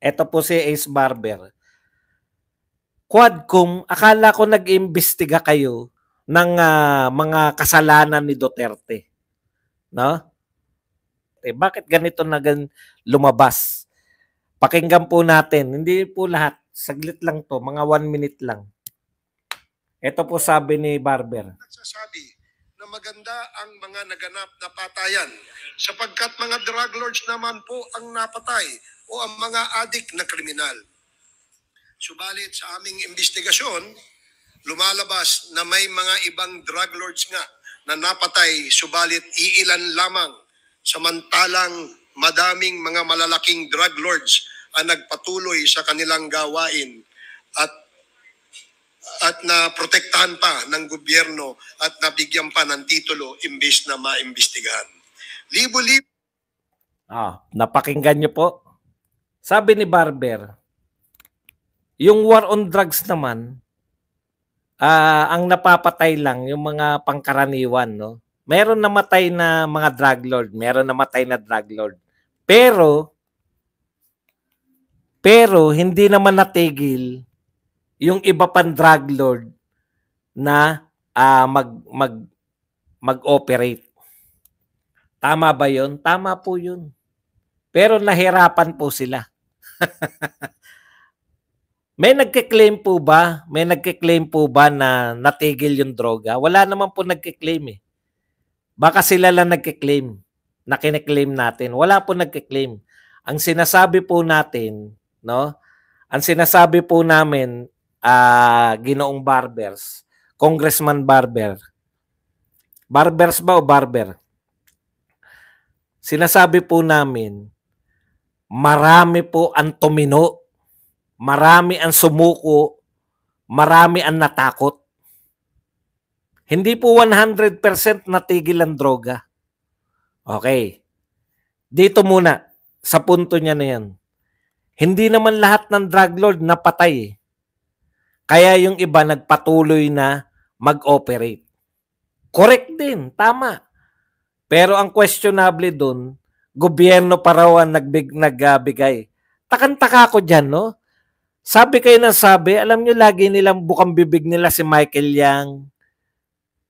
Ito po si Ace Barber. Quadcom, akala ko nag-imbestiga kayo ng mga kasalanan ni Duterte. No? Bakit ganito na lumabas? Pakinggan po natin. Hindi po lahat. Saglit lang to. Mga 1 minute lang. Ito po sabi ni Barber. Nagsasabi na maganda ang mga naganap na patayan sapagkat mga drug lords naman po ang napatay o ang mga adik na kriminal. Subalit sa aming investigasyon, lumalabas na may mga ibang drug lords nga na napatay subalit iilan lamang, samantalang madaming mga malalaking drug lords ang nagpatuloy sa kanilang gawain at na protektahan pa ng gobyerno at nabigyan pa ng titulo imbes na maimbestigahan. Libo-libo. Napakinggan niyo po. Sabi ni Barber, yung war on drugs naman, ang napapatay lang yung mga pangkaraniwan, no? Meron namatay na mga drug lord, meron namatay na drug lord. Pero hindi naman natigil yung iba pang drug lord na mag-operate. Tama ba yun? Tama po yun. Pero nahirapan po sila. May nagke-claim po ba? May nagke-claim po ba na natigil yung droga? Wala naman po nagke-claim eh. Baka sila lang nagke-claim na kine-claim natin. Wala po nagke-claim. Ang sinasabi po natin, no? Ang sinasabi po namin, Ginoong Barbers, Congressman Barber. Barbers ba o Barber? Sinasabi po namin, marami po ang tumino, marami ang sumuko, marami ang natakot. Hindi po 100% natigil ang droga. Okay. Dito muna, sa punto niya na yan. Hindi naman lahat ng drug lord napatay. Kaya yung iba nagpatuloy na mag-operate. Correct din, tama. Pero ang questionable dun, gobyerno pa raw ang nagbigay. Takang-taka ko dyan, no? Sabi kayo ng sabi, alam nyo lagi nilang bukang bibig nila si Michael Yang,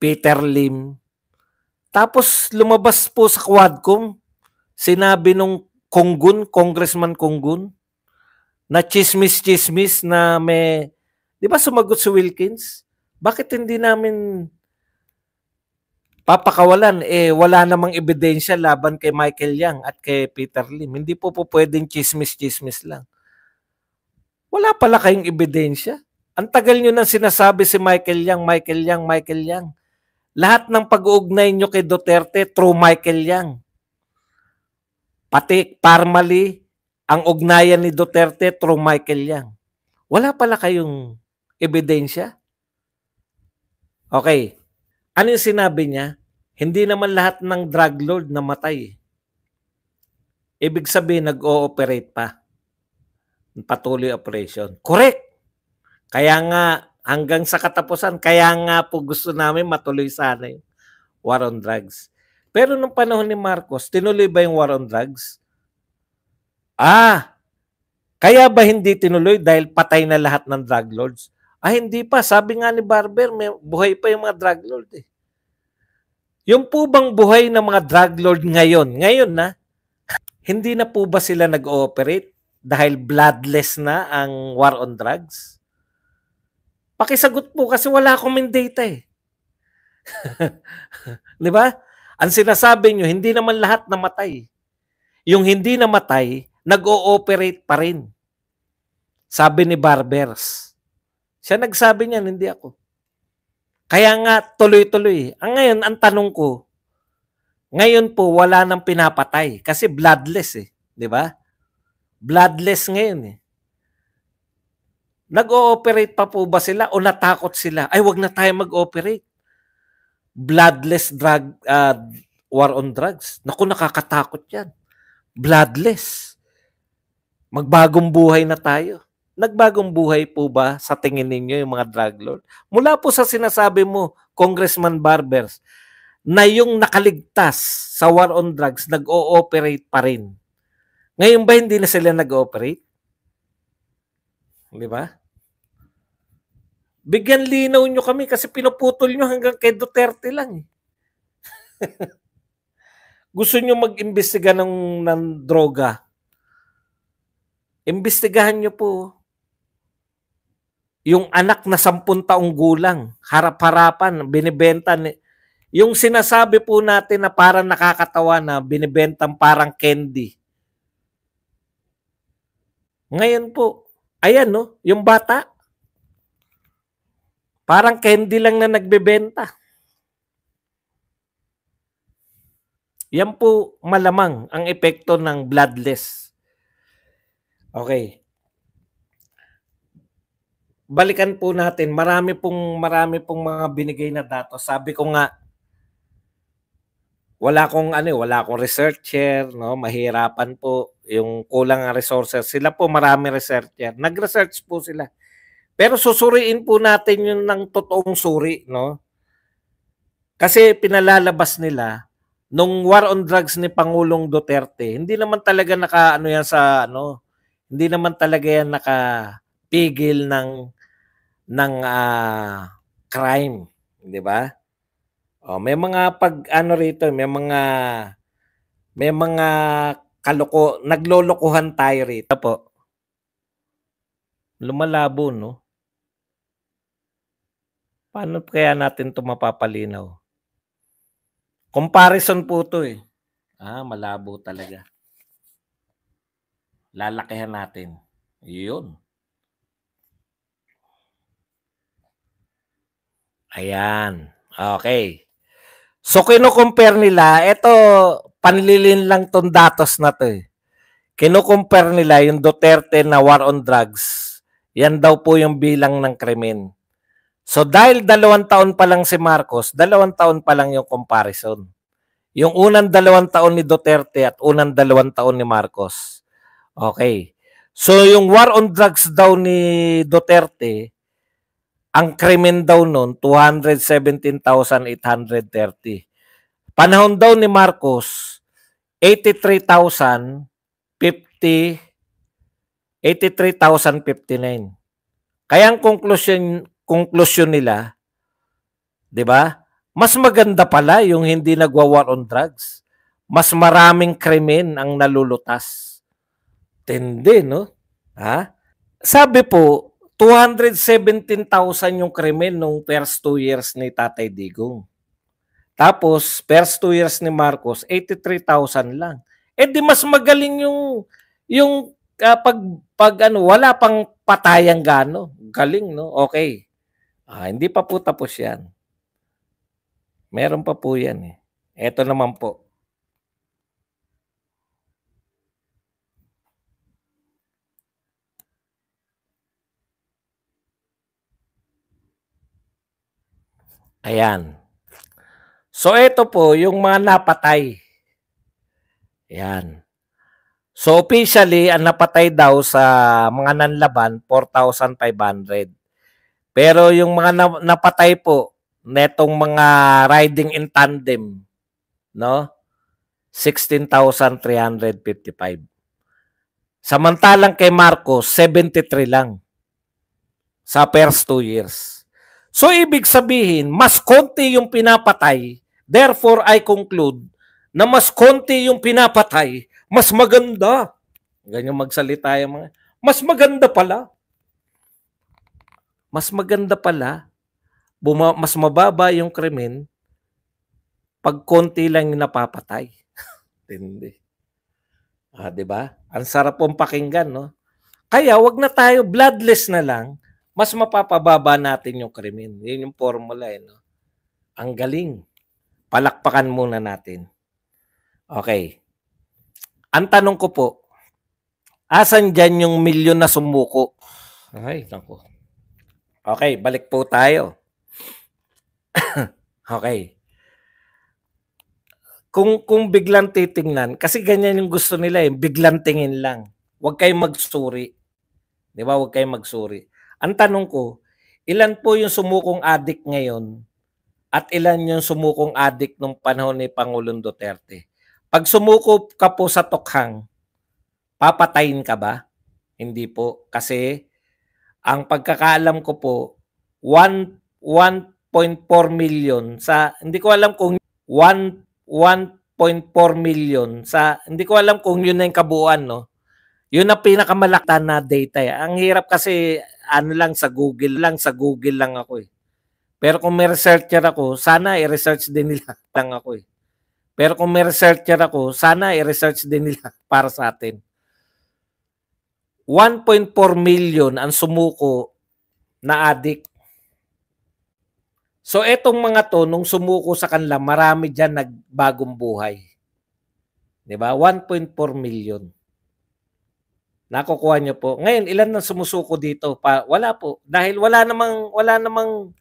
Peter Lim. Tapos lumabas po sa Quadcom, sinabi nung Congressman Konggun, na chismis-chismis na may, di ba sumagot si Wilkins? Bakit hindi namin papakawalan? Wala namang ebidensya laban kay Michael Yang at kay Peter Lim. Hindi po pwedeng chismis-chismis lang. Wala pala kayong ebidensya. Ang tagal nyo nang sinasabi si Michael Yang, Michael Yang, Michael Yang. Lahat ng pag-uugnay nyo kay Duterte through Michael Yang. Pati formally, ang ugnayan ni Duterte through Michael Yang. Wala pala kayong ebidensya? Okay. Ano yung sinabi niya? Hindi naman lahat ng drug lord namatay. Ibig sabihin, nag-ooperate pa. Patuloy operation. Correct. Kaya nga, hanggang sa katapusan, kaya nga po gusto namin matuloy sana yung war on drugs. Pero nung panahon ni Marcos, tinuloy ba yung war on drugs? Kaya ba hindi tinuloy dahil patay na lahat ng drug lords? Hindi pa. Sabi nga ni Barber, may buhay pa yung mga drug lord eh. Yung po bang buhay ng mga drug lord ngayon na, hindi na po ba sila nag-ooperate dahil bloodless na ang war on drugs? Pakisagot po kasi wala akong data eh. Di ba? Ang sinasabi nyo, hindi naman lahat namatay. Yung hindi namatay, nag-ooperate pa rin. Sabi ni Barbers. Siya nagsabi niyan, hindi ako. Kaya nga, tuloy-tuloy. Ngayon, ang tanong ko, ngayon po, wala nang pinapatay. Kasi bloodless eh. Di ba? Bloodless ngayon eh. Nag-ooperate pa po ba sila o natakot sila? Wag na tayo mag-ooperate. Bloodless drug, war on drugs. Naku, nakakatakot yan. Bloodless. Magbagong buhay na tayo. Nagbagong buhay po ba sa tingin ninyo yung mga drug lord? Mula po sa sinasabi mo, Congressman Barbers, na yung nakaligtas sa war on drugs, nag-ooperate pa rin. Ngayon ba hindi na sila nag-ooperate? Di ba? Bigyan linaw nyo kami kasi pinuputol nyo hanggang kay Duterte lang. Gusto nyo mag-imbestiga ng droga. Imbestigahan nyo po. Yung anak na 10 taong gulang, harap-harapan, binibenta. Yung sinasabi po natin na parang nakakatawa na binibentang parang candy. Ngayon po, ayan no, yung bata, parang candy lang na nagbebenta. Yan po malamang ang epekto ng bloodless. Okay. Balikan po natin, marami pong mga binigay na datos. Sabi ko nga, wala akong researcher, no? Mahirapan po yung kulang ang resources. Sila po marami researcher. Nag-research po sila. Pero susuriin po natin yun ng totoong suri, no? Kasi pinalalabas nila nung war on drugs ni Pangulong Duterte, hindi naman talaga hindi naman talaga yan nakapigil ng crime, di ba? Oh, may mga rito, may mga naglolokohan tayo rito po. Lumalabo, no? Paano kaya natin 'to mapapalinaw? Comparison po 'to eh. Malabo talaga. Lalakihan natin. 'Yun. Ayan. Okay. So kino-compare nila, ito panlilin lang tong datos na 'to eh. Kino-compare nila yung Duterte na war on drugs. Yan daw po yung bilang ng krimen. So dahil 2 taon pa lang si Marcos, 2 taon pa lang yung comparison. Yung unang 2 taon ni Duterte at unang 2 taon ni Marcos. Okay. So yung war on drugs daw ni Duterte, ang krimen daw nun, 217,830. Panahon daw ni Marcos, 83,059. Kaya ang conclusion nila, 'di ba? Mas maganda pala yung hindi nagwa-war on drugs. Mas maraming krimen ang nalulutas. Tindi, no? Sabi po, 217,000 yung krimen nung first 2 years ni Tatay Digong. Tapos, first 2 years ni Marcos, 83,000 lang. Di mas magaling yung wala pang patayang gano. Galing, no? Okay. Hindi pa po tapos yan. Meron pa po yan eh. Ito naman po. Ayan. So ito po yung mga napatay. Ayan. So officially, ang napatay daw sa mga nanlaban, 4,500. Pero yung mga napatay po, netong mga riding in tandem, no? 16,355. Samantalang kay Marcos, 73 lang sa first 2 years. So ibig sabihin, mas konti yung pinapatay. Therefore, I conclude na mas konti yung pinapatay, mas maganda. Ganyan magsalita yung mga. Mas maganda pala. Mas maganda pala. Mas mababa yung krimen pag konti lang yung napapatay. Hindi. 'Di ba? Ang sarap pong pakinggan, no? Kaya wag na tayo bloodless na lang, mas mapapababa natin yung krimen. 'Yun yung formula eh, no? Ang galing. Palakpakan muna natin. Okay. Ang tanong ko po, asan dyan yung milyon na sumuko? Ay, naku. Okay, balik po tayo. Okay. Kung biglang titingnan, kasi ganyan yung gusto nila eh, biglang tingin lang. Huwag kayong magsuri. Di ba? Huwag kayong magsuri. Ang tanong ko, ilan po yung sumukong adik ngayon at ilan yung sumukong adik nung panahon ni Pangulong Duterte? Pag sumuko ka po sa tokhang, papatayin ka ba? Hindi po. Kasi Ang pagkakaalam ko po, 1.4 million sa, hindi ko alam kung 1.4 million sa, hindi ko alam kung yun na yung kabuuan, no? Yun ang pinakamalaki na data. Ang hirap kasi, ano lang sa Google lang ako eh. Pero kung may researcher ako, sana i-research din nila lang ako eh. Pero kung may researcher ako, sana i-research din nila para sa atin. 1.4 million ang sumuko na addict. So etong mga to, nung sumuko sa kanila, marami dyan nagbagong buhay. Diba? 1.4 million. Nakukuha nyo po. Ngayon, ilan na sumusuko dito? Wala po. Dahil wala namang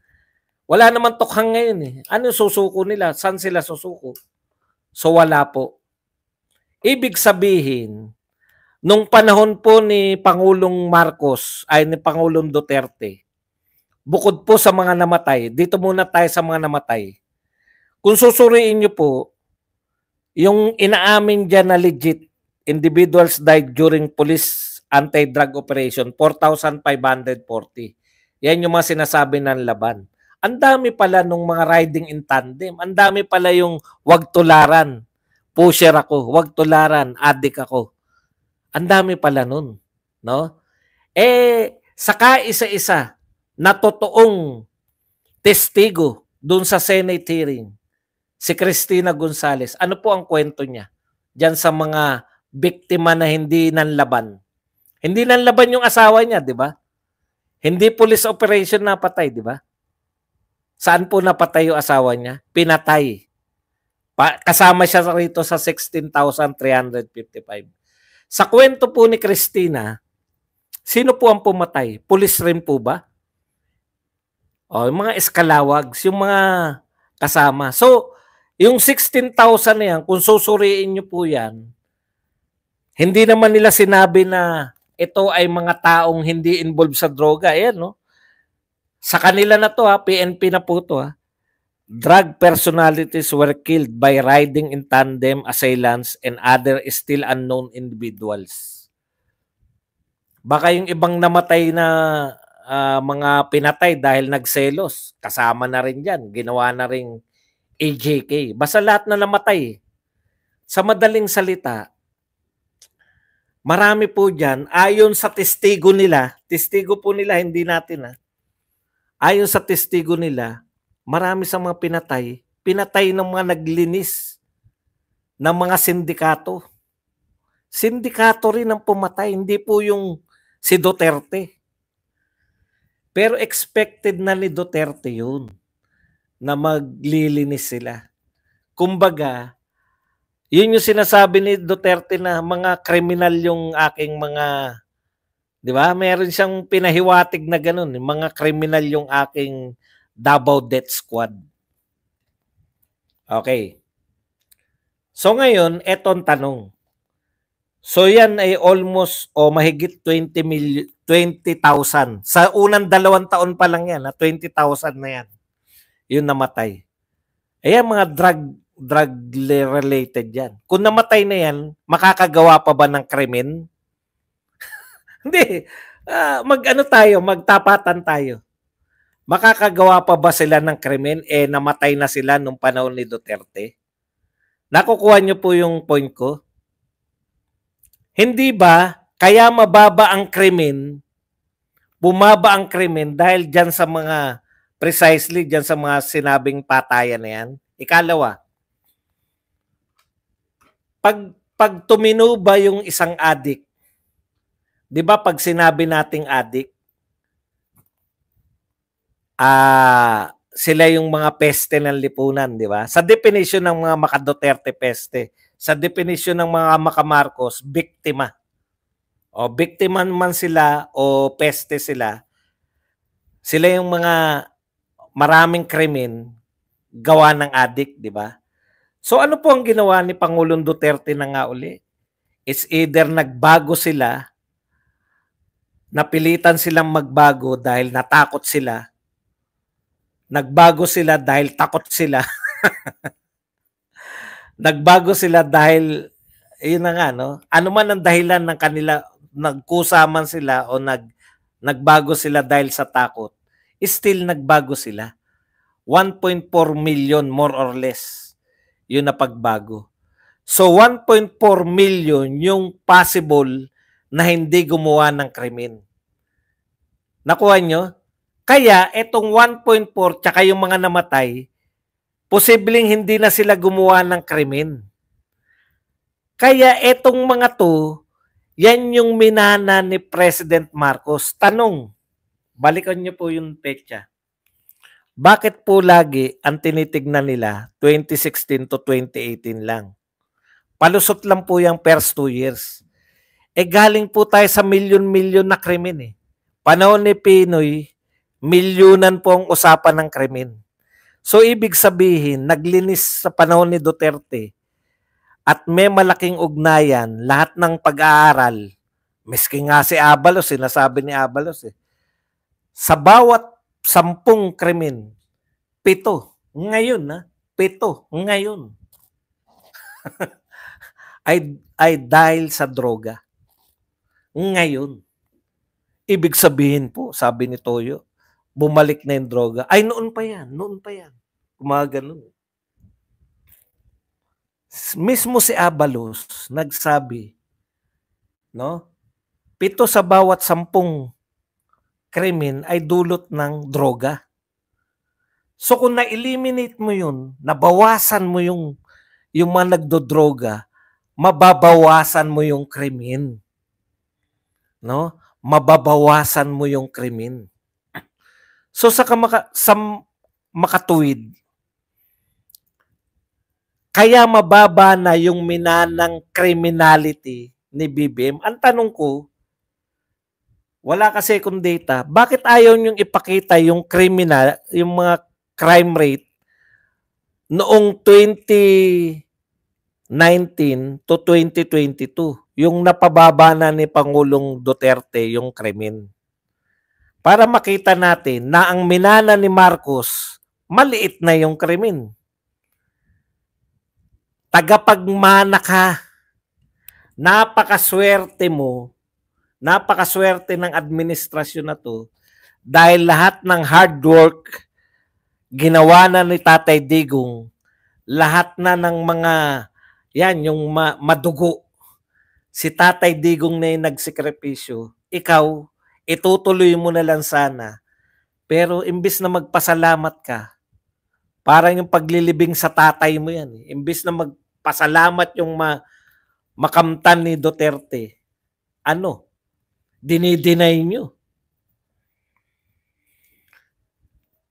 tukhang ngayon eh. Ano susuko nila? Saan sila susuko? So wala po. Ibig sabihin, nung panahon po ni Pangulong Marcos, ay ni Pangulong Duterte, bukod po sa mga namatay, dito muna tayo sa mga namatay. Kung susuriin nyo po, yung inaamin dyan na legit, individuals died during police anti-drug operation, 4,540. Yan yung mga sinasabi ng laban. Ang dami pala nung mga riding in tandem. Ang dami pala yung wag tularan. Pusher ako, wag tularan, addict ako. Ang dami pala nun. No? Saka isa-isa na totoong testigo dun sa Senate hearing, si Cristina Gonzales. Ano po ang kwento niya? Diyan sa mga biktima na hindi nanlaban. Hindi nanlaban yung asawa niya, di ba? Hindi police operation napatay, di ba? Saan po napatay yung asawa niya? Pinatay. Kasama siya rito sa 16,355. Sa kwento po ni Cristina, sino po ang pumatay? Police rin po ba? O, yung mga escalawags, yung mga kasama. So, yung 16,000 na yan, kung susuriin nyo po yan, hindi naman nila sinabi na ito ay mga taong hindi involved sa droga. Ayan, no? Sa kanila na to, PNP na po to. Drug personalities were killed by riding in tandem assailants and other still unknown individuals. Baka yung ibang namatay na mga pinatay dahil nagselos, kasama na rin dyan. Ginawa na rin AJK. Basta lahat na namatay. Sa madaling salita, marami po dyan, ayon sa testigo nila, testigo po nila, hindi natin ayon sa testigo nila, marami sa mga pinatay ng mga naglinis ng mga sindikato. Sindikato rin ang pumatay, hindi po yung si Duterte. Pero expected na ni Duterte yun, na maglilinis sila. Kumbaga, yun yung sinasabi ni Duterte na mga kriminal yung aking mga, di ba? Meron siyang pinahiwatig na ganun, mga kriminal yung aking Davao Death Squad. Okay. So ngayon, etong tanong. So yan ay almost o mahigit 20,000. Sa unang 2 taon pa lang yan, 20,000 na yan. Yun namatay. Ayan mga drug related yan. Kung namatay na yan, makakagawa pa ba ng krimen? Hindi. Magtapatan tayo. Makakagawa pa ba sila ng krimen? Namatay na sila nung panahon ni Duterte. Nakukuha niyo po yung point ko? Hindi ba kaya mababa ang krimen, bumaba ang krimen dahil dyan sa mga, precisely dyan sa mga sinabing patayan na yan? Ikalawa, pag tumino ba yung isang addict, di ba pag sinabi nating addict, sila yung mga peste ng lipunan, di ba? Sa definition ng mga Maka-Duterte peste, sa definition ng mga Maka-Marcos, biktima. O biktima man sila o peste sila, sila yung mga maraming krimen gawa ng addict, di ba? So ano po ang ginawa ni Pangulong Duterte na nga uli? It's either nagbago sila, napilitan silang magbago dahil natakot sila, nagbago sila dahil takot sila, nagbago sila dahil, yun na nga, no? Ano man ang dahilan ng kanila, nagkusa man sila o nagbago sila dahil sa takot, still nagbago sila. 1.4 million more or less yun na pagbago. So 1.4 million yung possible na hindi gumawa ng krimen. Nakuha nyo? Kaya itong 1.4 tsaka yung mga namatay, posibleng hindi na sila gumawa ng krimen. Kaya itong mga to, yan yung minana ni President Marcos. Tanong, balikan nyo po yung petsa. Bakit po lagi ang tinitignan nila 2016 to 2018 lang? Palusot lang po yung first 2 years. Galing po tayo sa milyon-milyon na krimen eh. Panahon ni Pinoy, milyonan po ang usapan ng krimen. So ibig sabihin, naglinis sa panahon ni Duterte at may malaking ugnayan lahat ng pag-aaral. Miski nga si Abalos, sinasabi ni Abalos eh. Sa bawat 10 krimen, 7 ngayon 7 ngayon ay dahil sa droga. Ngayon. Ibig sabihin po, sabi ni Toyo, bumalik na yung droga. Ay, noon pa yan. Gumagano. Mismo si Abalos, nagsabi, no? 7 sa bawat 10 krimen ay dulot ng droga. So kung na-eliminate mo yun, nabawasan mo yung mga nagdodroga, mababawasan mo yung krimen. No? Mababawasan mo yung krimen. So sa makatuwid, kaya mababa na yung minanang criminality ni BBM. Ang tanong ko, wala kasi akong data, bakit ayaw niyong ipakita yung yung mga crime rate noong 2019 to 2022? Yung napababa na ni Pangulong Duterte yung krimen. Para makita natin na ang minana ni Marcos, maliit na yung krimen. Tagapagmana ka. Napakaswerte mo. Napakaswerte ng administrasyon na to dahil lahat ng hard work ginawa na ni Tatay Digong, lahat na ng mga yung madugo. Si Tatay Digong na yung nagsikripisyo, ikaw, itutuloy mo na lang sana. Pero imbis na magpasalamat ka, parang yung paglilibing sa tatay mo yan. Imbis na magpasalamat yung makamtan ni Duterte, dinideny nyo.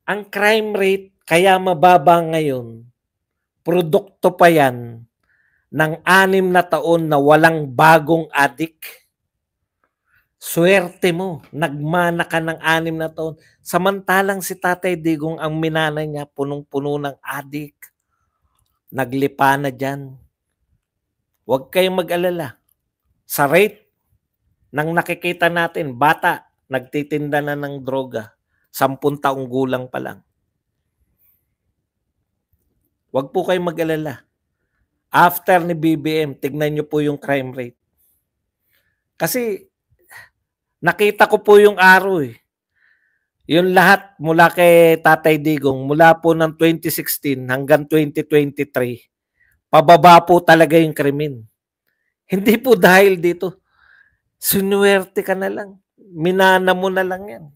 Ang crime rate kaya mababa ngayon, produkto pa yan ng 6 na taon na walang bagong adik. Swerte mo, nagmana ka ng 6 na taon. Samantalang si Tatay Digong, ang minana niya, punong-puno ng adik. Naglipa na dyan. Huwag kayong mag-alala. Sa rate ng nakikita natin, bata, nagtitinda na ng droga. 10 taong gulang pa lang. Huwag po kayong mag-alala. After ni BBM, tignan nyo po yung crime rate. Kasi nakita ko po yung araw eh. Yung lahat mula kay Tatay Digong, mula po ng 2016 hanggang 2023, pababa po talaga yung krimen. Hindi po dahil dito. Sinuwerte ka na lang. Minana mo na lang yan.